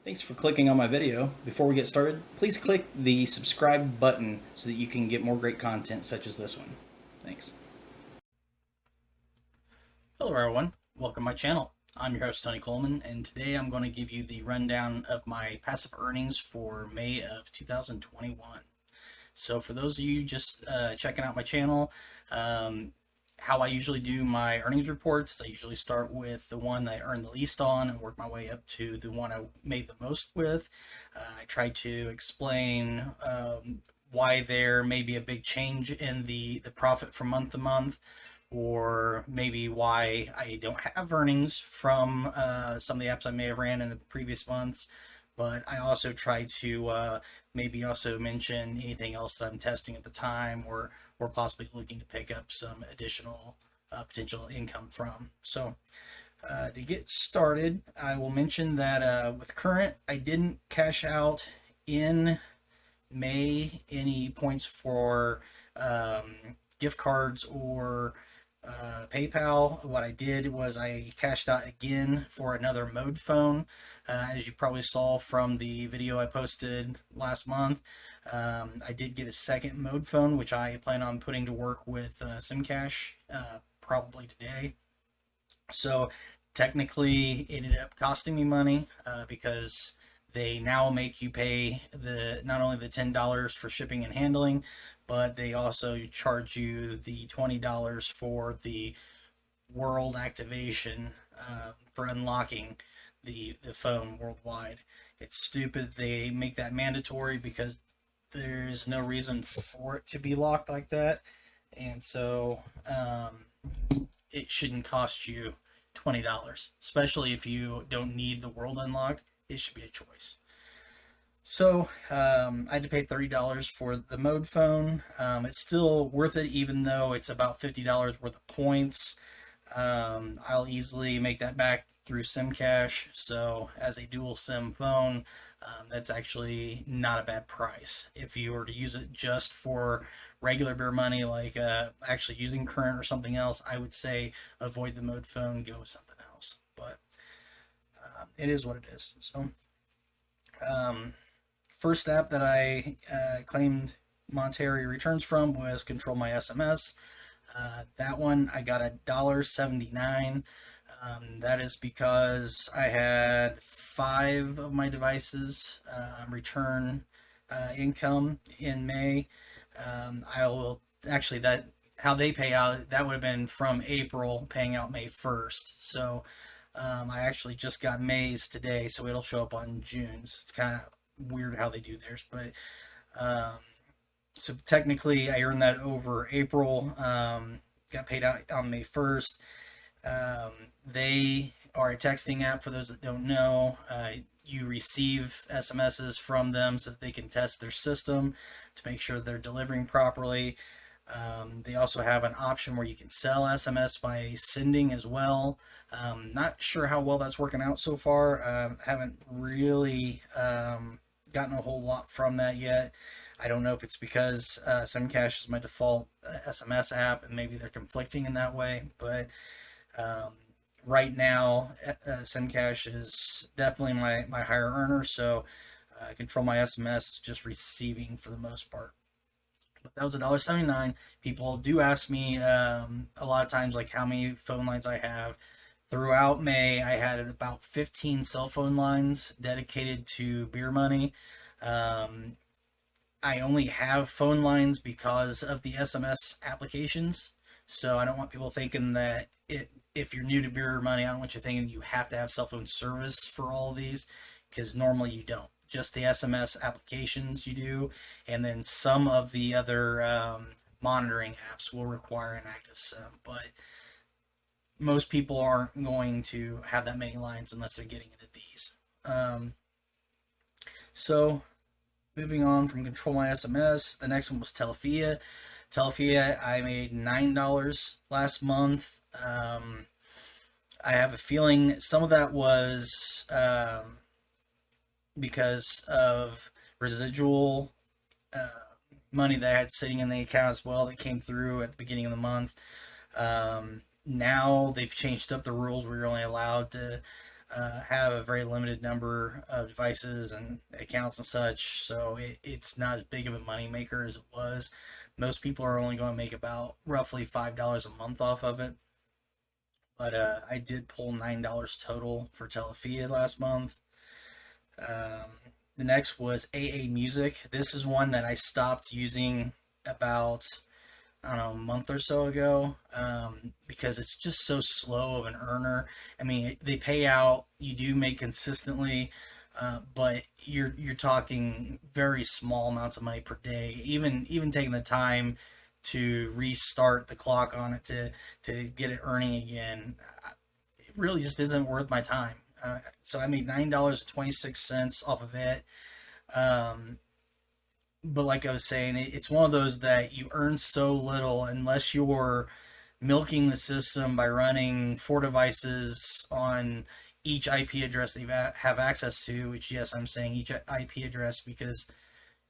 Thanks for clicking on my video. Before we get started, please click the subscribe button so that you can get more great content such as this one. Thanks. Hello everyone, welcome to my channel. I'm your host Tony Coleman, and today I'm going to give you the rundown of my passive earnings for May of 2021. So for those of you just checking out my channel, how I usually do my earnings reports, I usually start with the one that I earned the least on and work my way up to the one I made the most with. I try to explain why there may be a big change in the profit from month to month, or maybe why I don't have earnings from some of the apps I may have ran in the previous months. But I also try to maybe also mention anything else that I'm testing at the time, or possibly looking to pick up some additional potential income from. So to get started, I will mention that with current, I didn't cash out in May any points for gift cards or PayPal. What I did was I cashed out again for another mode phone. As you probably saw from the video I posted last month, I did get a second mode phone, which I plan on putting to work with SimCash probably today. So technically it ended up costing me money because they now make you pay not only the $10 for shipping and handling, but they also charge you the $20 for the world activation for unlocking the phone worldwide. It's stupid they make that mandatory because there's no reason for it to be locked like that, and so it shouldn't cost you $20, especially if you don't need the world unlocked. It should be a choice. So I had to pay $30 for the mode phone. It's still worth it, even though it's about $50 worth of points. I'll easily make that back through SimCash. So as a dual SIM phone, that's actually not a bad price. If you were to use it just for regular bare money, like actually using current or something else, I would say avoid the mode phone, go with something else. But it is what it is. So first app that I claimed monetary returns from was Control My SMS. That one I got $1.79. That is because I had 5 of my devices return income in May. I will actually, that how they pay out, that would have been from April, paying out May 1st. So I actually just got May's today, so it'll show up on June's. It's kind of weird how they do theirs, but so technically I earned that over April. Got paid out on May 1st. They are a texting app, for those that don't know. You receive SMSs from them so that they can test their system to make sure they're delivering properly. They also have an option where you can sell SMS by sending as well. Not sure how well that's working out so far. Haven't really gotten a whole lot from that yet. I don't know if it's because SimCash is my default SMS app and maybe they're conflicting in that way, but right now SimCash is definitely my higher earner, so Control My SMS is just receiving for the most part. But that was $1.79. People do ask me a lot of times, like, how many phone lines I have. Throughout May, I had about 15 cell phone lines dedicated to beer money. I only have phone lines because of the SMS applications, so I don't want people thinking that if you're new to beer money, I don't want you thinking you have to have cell phone service for all of these, because normally you don't. Just the SMS applications you do, and then some of the other monitoring apps will require an active SIM, but most people aren't going to have that many lines unless they're getting into these. So moving on from Control My SMS, the next one was Telfia. Telfia, I made $9 last month. I have a feeling some of that was because of residual money that I had sitting in the account as well that came through at the beginning of the month. Now they've changed up the rules where you're only allowed to have a very limited number of devices and accounts and such, so it's not as big of a money maker as it was. Most people are only going to make about roughly $5 a month off of it. But I did pull $9 total for Telfia last month. The next was AA Music. This is one that I stopped using about, I don't know, a month or so ago, because it's just so slow of an earner. I mean, they pay out, you do make consistently, but you're talking very small amounts of money per day. Even taking the time to restart the clock on it to get it earning again, it really just isn't worth my time. So I made $9.26 off of it. Um, but like I was saying, it's one of those that you earn so little unless you're milking the system by running 4 devices on each IP address that you have access to, which, yes, I'm saying each IP address because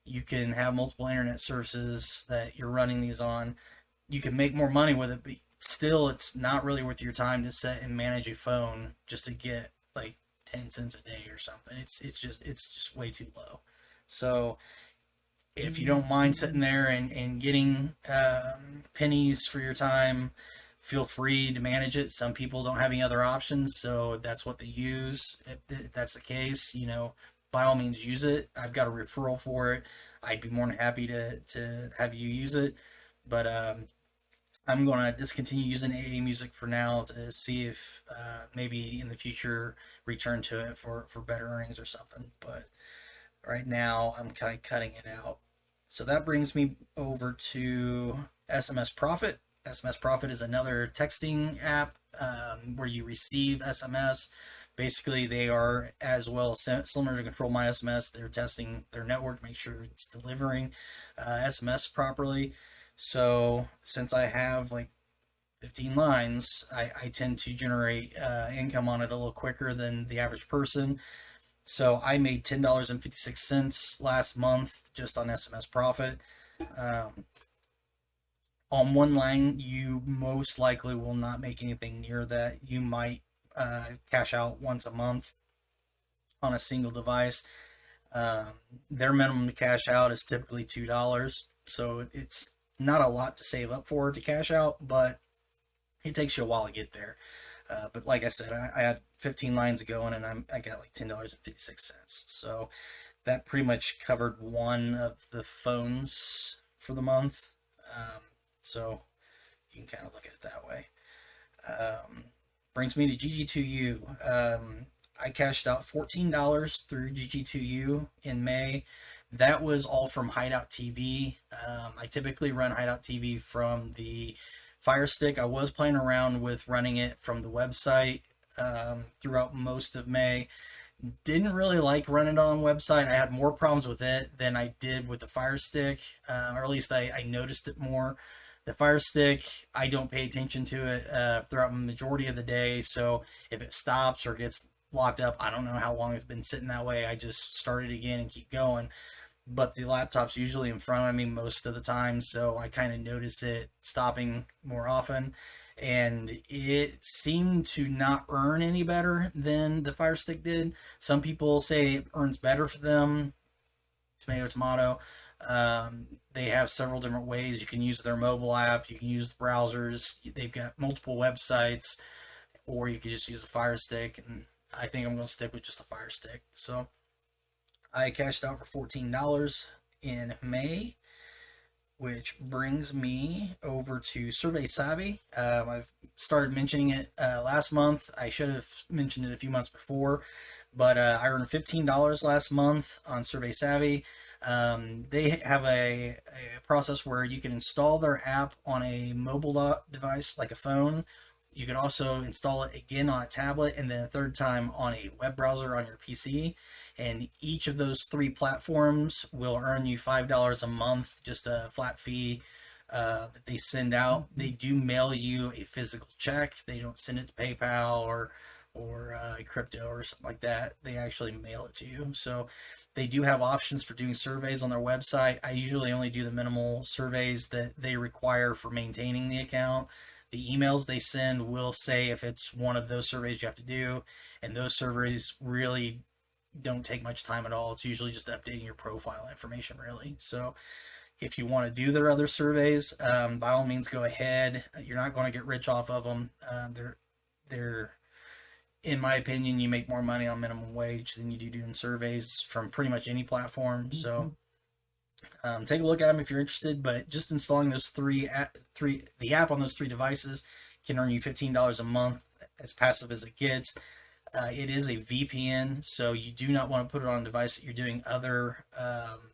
you can have multiple internet services that you're running these on. You can make more money with it, but still, it's not really worth your time to set and manage a phone just to get like 10 cents a day or something. It's just way too low. So if you don't mind sitting there and getting pennies for your time, feel free to manage it. Some people don't have any other options, so that's what they use. If that's the case, by all means use it. I've got a referral for it. I'd be more than happy to have you use it. But I'm going to discontinue using AA Music for now to see if maybe in the future return to it for better earnings or something. But right now I'm kind of cutting it out. So that brings me over to SMS Profit. SMS Profit is another texting app where you receive SMS. Basically, they are as well similar to Control My SMS. They're testing their network to make sure it's delivering SMS properly. So since I have like 15 lines, I tend to generate income on it a little quicker than the average person. So I made $10.56 last month just on SMS Profit. On one line, you most likely will not make anything near that. You might cash out once a month on a single device. Their minimum to cash out is typically $2. So it's not a lot to save up for to cash out, but it takes you a while to get there. But like I said, I had 15 lines going and I got like $10.56. So that pretty much covered one of the phones for the month. So you can kind of look at it that way. Brings me to GG2U. I cashed out $14 through GG2U in May. That was all from Hideout TV. I typically run Hideout TV from the Fire Stick. I was playing around with running it from the website throughout most of May. Didn't really like running it on the website. I had more problems with it than I did with the Fire Stick, or at least I noticed it more. The Fire Stick, I don't pay attention to it throughout the majority of the day, so if it stops or gets locked up, I don't know how long it's been sitting that way. I just start it again and keep going. But the laptop's usually in front of me most of the time, so I kind of notice it stopping more often. And it seemed to not earn any better than the Fire Stick did. Some people say it earns better for them. Tomato, tomato. They have several different ways. You can use their mobile app, you can use the browsers, they've got multiple websites, or you can just use the Fire Stick. And I think I'm going to stick with just the Fire Stick. So I cashed out for $14 in May, which brings me over to Survey Savvy. I've started mentioning it last month. I should have mentioned it a few months before, but I earned $15 last month on Survey Savvy. They have a process where you can install their app on a mobile device like a phone. You can also install it again on a tablet and then a third time on a web browser on your PC. And each of those 3 platforms will earn you $5 a month, just a flat fee that they send out. They do mail you a physical check. They don't send it to PayPal or crypto or something like that. They actually mail it to you. So they do have options for doing surveys on their website. I usually only do the minimal surveys that they require for maintaining the account. The emails they send will say if it's one of those surveys you have to do, and those surveys really don't take much time at all. It's usually just updating your profile information, really. So if you want to do their other surveys, by all means, go ahead. You're not going to get rich off of them. They're in my opinion, you make more money on minimum wage than you do doing surveys from pretty much any platform. So take a look at them if you're interested. But just installing those the app on those 3 devices can earn you $15 a month, as passive as it gets. It is a VPN, so you do not want to put it on a device that you're doing other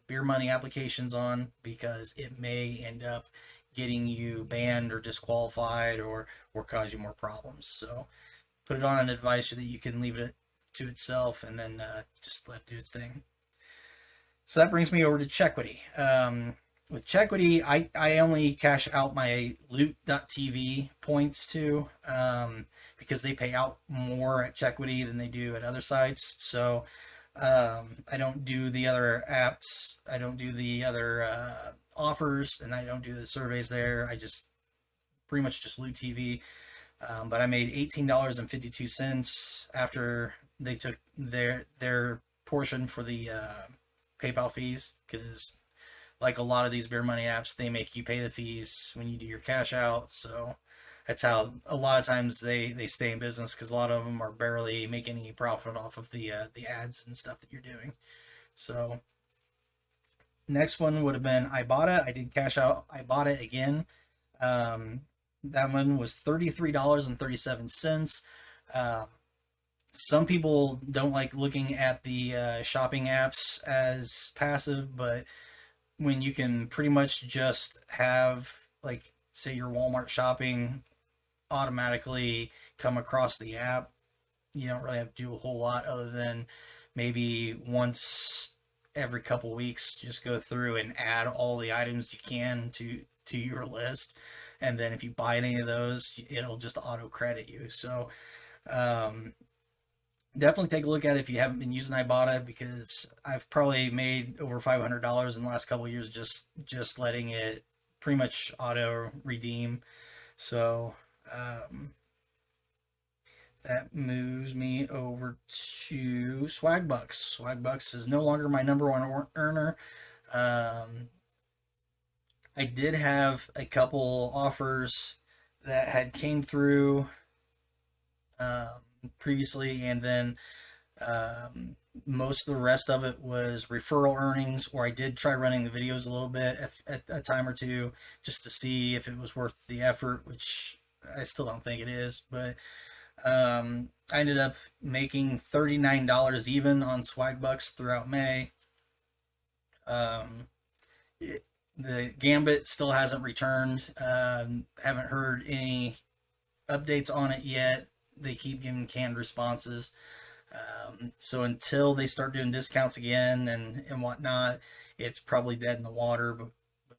beer money applications on, because it may end up getting you banned or disqualified or cause you more problems. So put it on a device so that you can leave it to itself and then just let it do its thing. So that brings me over to ChEquity. With ChEquity, I only cash out my loot.tv points to, because they pay out more at ChEquity than they do at other sites. So I don't do the other apps, I don't do the other offers, and I don't do the surveys there. I just pretty much just loot TV. But I made $18.52 after they took their portion for the PayPal fees, because like a lot of these beer money apps, they make you pay the fees when you do your cash out. So that's how a lot of times they stay in business, because a lot of them are barely making any profit off of the ads and stuff that you're doing. So next one would have been Ibotta. I did cash out Ibotta again. That one was $33.37. Some people don't like looking at the shopping apps as passive, but when you can pretty much just have, like, say your Walmart shopping automatically come across the app, you don't really have to do a whole lot other than maybe once every couple weeks just go through and add all the items you can to your list, and then if you buy any of those, it'll just auto credit you. So definitely take a look at it if you haven't been using Ibotta, because I've probably made over $500 in the last couple of years just letting it pretty much auto redeem. So that moves me over to Swagbucks. Swagbucks is no longer my number one earner. I did have a couple offers that had came through previously, and then most of the rest of it was referral earnings, or I did try running the videos a little bit at a time or two just to see if it was worth the effort, which I still don't think it is. But I ended up making $39 even on Swagbucks throughout May. The Gambit still hasn't returned. Haven't heard any updates on it yet. They keep giving canned responses. So until they start doing discounts again and whatnot, it's probably dead in the water, but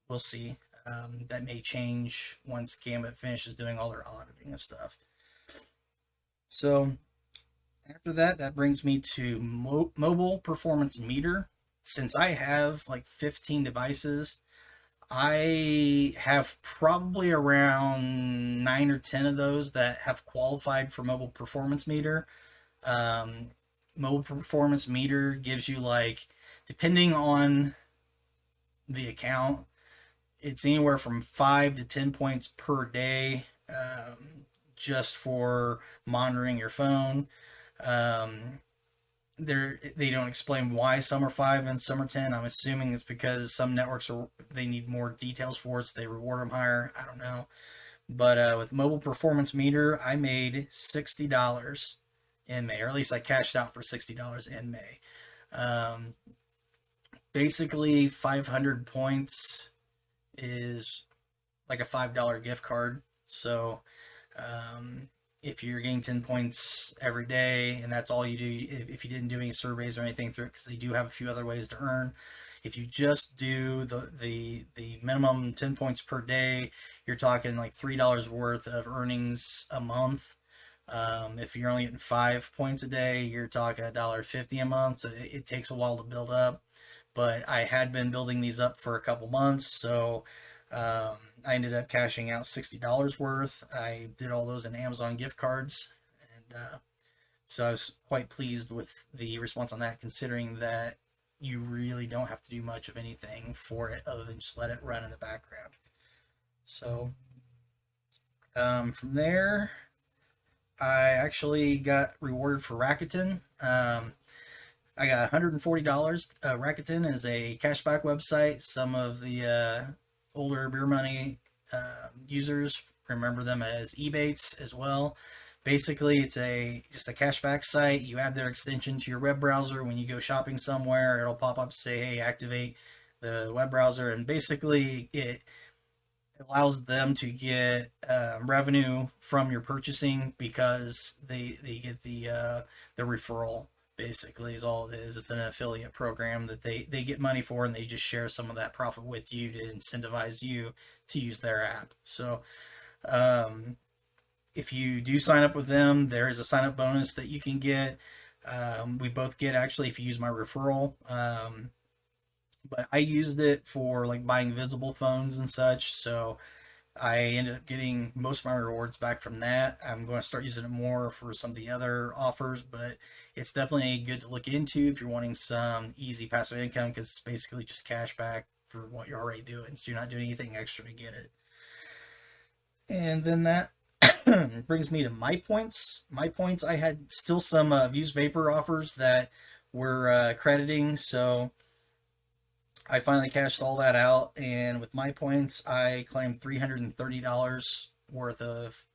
we'll see. That may change once Gambit finishes doing all their auditing of stuff. So after that, that brings me to mobile performance meter. Since I have like 15 devices, I have probably around 9 or 10 of those that have qualified for mobile performance meter. Mobile performance meter gives you, like, depending on the account, it's anywhere from 5 to 10 points per day, just for monitoring your phone. They don't explain why some are 5 and some are 10. I'm assuming it's because some networks they need more details for it, so they reward them higher. I don't know. But with mobile performance meter, I made $60 in May, or at least I cashed out for $60 in May. Basically, 500 points is like a $5 gift card. So if you're getting 10 points every day and that's all you do, if you didn't do any surveys or anything through it, because they do have a few other ways to earn, if you just do the minimum 10 points per day, you're talking like $3 worth of earnings a month. If you're only getting 5 points a day, you're talking $1.50 a month. So it takes a while to build up, but I had been building these up for a couple months, so I ended up cashing out $60 worth. I did all those in Amazon gift cards, and So I was quite pleased with the response on that, considering that you really don't have to do much of anything for it other than just let it run in the background. So from there, I actually got rewarded for Racketing. I got $140. Racketing is a cashback website. Some of the older beer money users remember them as Ebates as well. Basically, it's just a cashback site. You add their extension to your web browser. When you go shopping somewhere, it'll pop up say, "Hey, activate the web browser," and basically it allows them to get revenue from your purchasing because they get the referral. Basically, is all it is. It's an affiliate program that they get money for, and they just share some of that profit with you to incentivize you to use their app. So if you do sign up with them, there is a sign up bonus that you can get. We both get actually if you use my referral. But I used it for like buying visible phones and such. So I ended up getting most of my rewards back from that. I'm going to start using it more for some of the other offers, but it's definitely good to look into if you're wanting some easy passive income, because it's basically just cash back for what you're already doing. So you're not doing anything extra to get it. And then that brings me to my points. My points, I had still some Views Vapor offers that were crediting. So I finally cashed all that out, and with my points, I claimed $330 worth of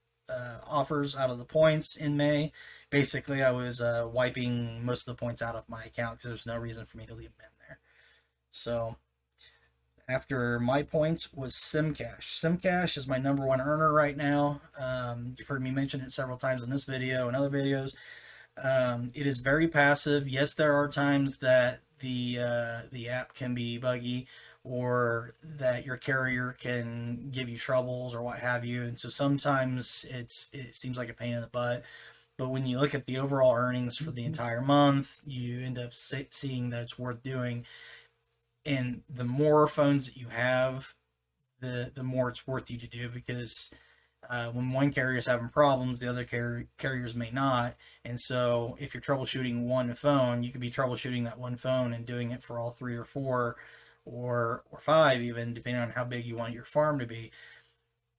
offers out of the points in May. Basically, I was wiping most of the points out of my account because there's no reason for me to leave them in there. So after my points was SimCash. SimCash is my number one earner right now. You've heard me mention it several times in this video and other videos. It is very passive. Yes, there are times that the app can be buggy, or that your carrier can give you troubles or what have you, and so sometimes it seems like a pain in the butt. But when you look at the overall earnings for the entire month, you end up seeing that it's worth doing. And the more phones that you have, the more it's worth you to do, because when one carrier is having problems, the other carriers may not. And so if you're troubleshooting one phone, you could be troubleshooting that one phone and doing it for all three or four or five, even depending on how big you want your farm to be,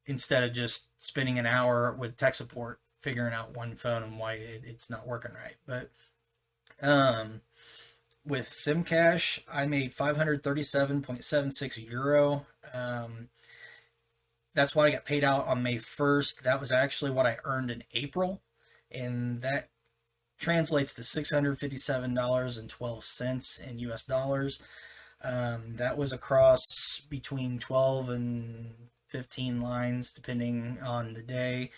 instead of just spending an hour with tech support figuring out one phone and why it's not working right. But with SimCash, I made 537.76 euro. That's what I got paid out on May 1st. That was actually what I earned in April, and that translates to $657.12 in US dollars. That was across between 12 and 15 lines, depending on the day.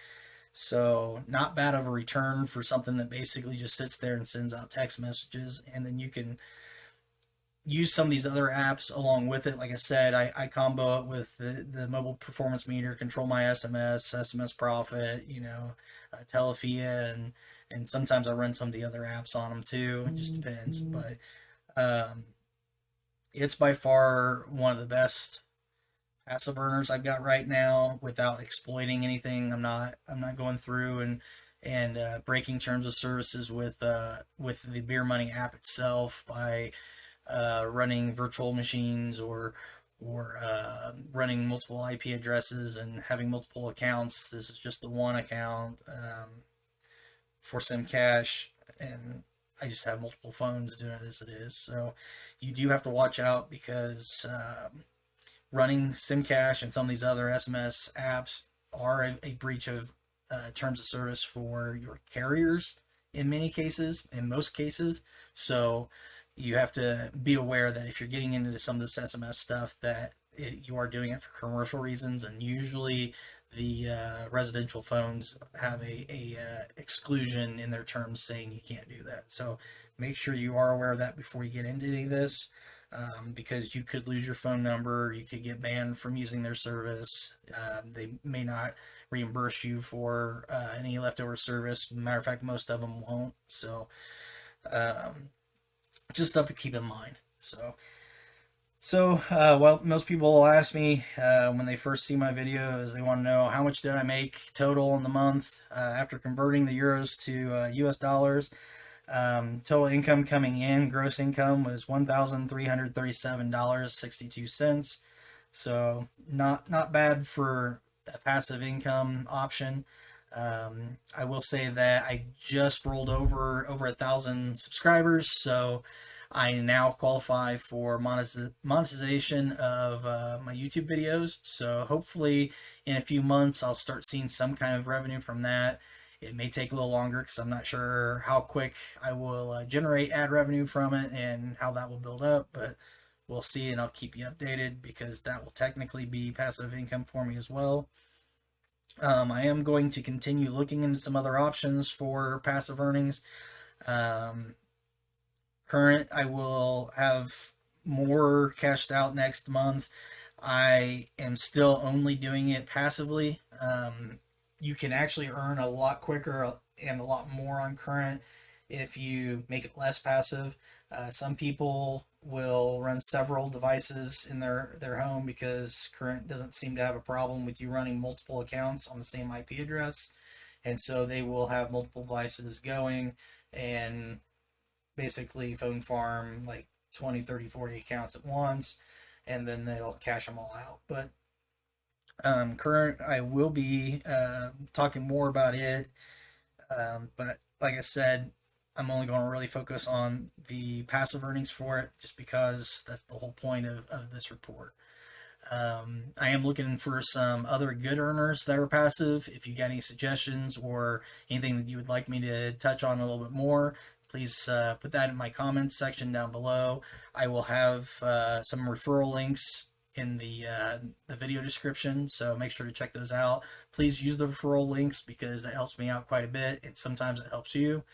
So not bad of a return for something that basically just sits there and sends out text messages, and then you can use some of these other apps along with it. Like I said, I combo it with the mobile performance meter, control my SMS, SMS Profit, Telfia, and sometimes I run some of the other apps on them too. It just depends, but it's by far one of the best passive earners I've got right now without exploiting anything. I'm not going through and breaking terms of services with the Beer Money app itself by running virtual machines or running multiple IP addresses and having multiple accounts. This is just the one account for SimCash, and I just have multiple phones doing it as it is. So you do have to watch out, because running SimCash and some of these other SMS apps are a breach of terms of service for your carriers in most cases. So you have to be aware that if you're getting into some of this SMS stuff, that you are doing it for commercial reasons, and usually the residential phones have a exclusion in their terms saying you can't do that. So make sure you are aware of that before you get into any of this, because you could lose your phone number, you could get banned from using their service. They may not reimburse you for any leftover service. Matter of fact, most of them won't. So just stuff to keep in mind. So Well, most people will ask me when they first see my videos, they want to know how much did I make total in the month after converting the euros to US dollars. Total income coming in, gross income was $1,337.62. So not bad for a passive income option. I will say that I just rolled over 1,000 subscribers, so I now qualify for monetization of my YouTube videos. So hopefully in a few months I'll start seeing some kind of revenue from that. It may take a little longer because I'm not sure how quick I will generate ad revenue from it and how that will build up, but we'll see, and I'll keep you updated because that will technically be passive income for me as well. I am going to continue looking into some other options for passive earnings. Um, Current, I will have more cashed out next month. I am still only doing it passively. You can actually earn a lot quicker and a lot more on current if you make it less passive. Some people will run several devices in their home because current doesn't seem to have a problem with you running multiple accounts on the same IP address. And so they will have multiple devices going and basically phone farm like 20, 30, 40 accounts at once, and then they'll cash them all out. But current, I will be talking more about it. But like I said, I'm only going to really focus on the passive earnings for it just because that's the whole point of this report. I am looking for some other good earners that are passive. If you got any suggestions or anything that you would like me to touch on a little bit more, please put that in my comments section down below. I will have some referral links in the video description, so make sure to check those out. Please use the referral links because that helps me out quite a bit, and sometimes it helps you.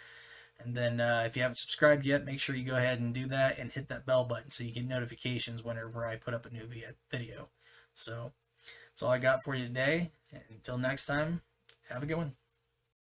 And then if you haven't subscribed yet, make sure you go ahead and do that and hit that bell button so you get notifications whenever I put up a new video. So that's all I got for you today. And until next time, have a good one.